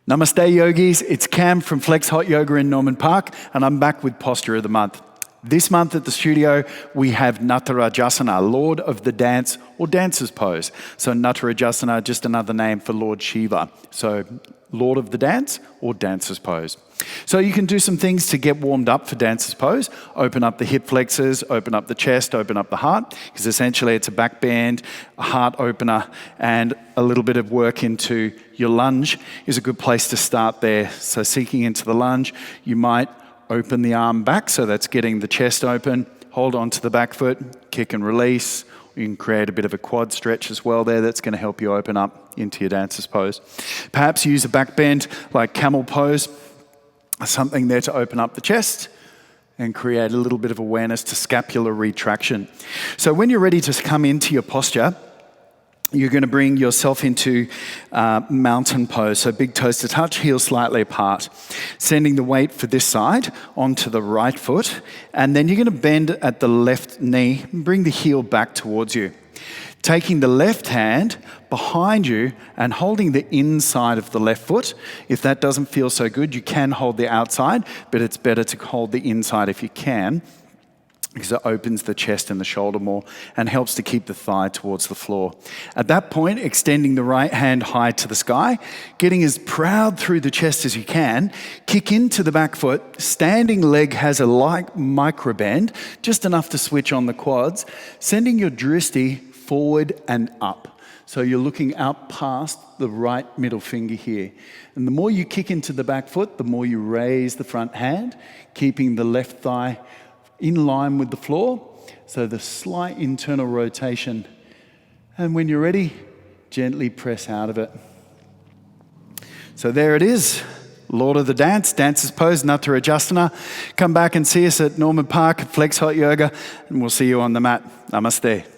Namaste yogis, it's Cam from Flex Hot Yoga in Norman Park, and I'm back with Posture of the Month. This month at the studio, we have Natarajasana, Lord of the Dance or Dancer's Pose. So Natarajasana, just another name for Lord Shiva. So Lord of the Dance or Dancer's Pose. So you can do some things to get warmed up for Dancer's Pose. Open up the hip flexors, open up the chest, open up the heart, because essentially it's a back bend, a heart opener, and a little bit of work into your lunge is a good place to start there. So seeking into the lunge, you might open the arm back, so that's getting the chest open. Hold on to the back foot, kick and release. You can create a bit of a quad stretch as well there. That's going to help you open up into your dancer's pose. Perhaps use a back bend like camel pose, something there to open up the chest and create a little bit of awareness to scapular retraction. So when you're ready to come into your posture, you're going to bring yourself into mountain pose. So big toes to touch, heels slightly apart. Sending the weight for this side onto the right foot. And then you're going to bend at the left knee and bring the heel back towards you. Taking the left hand behind you and holding the inside of the left foot. If that doesn't feel so good, you can hold the outside, but it's better to hold the inside if you can, because it opens the chest and the shoulder more and helps to keep the thigh towards the floor. At that point, extending the right hand high to the sky, getting as proud through the chest as you can, kick into the back foot, standing leg has a light micro bend, just enough to switch on the quads, sending your Drishti forward and up. So you're looking out past the right middle finger here. And the more you kick into the back foot, the more you raise the front hand, keeping the left thigh in line with the floor, so the slight internal rotation. And when you're ready, gently press out of it. So there it is, Lord of the Dance, Dancer's Pose, Natarajasana. Come back and see us at Norman Park, Flex Hot Yoga, and we'll see you on the mat. Namaste.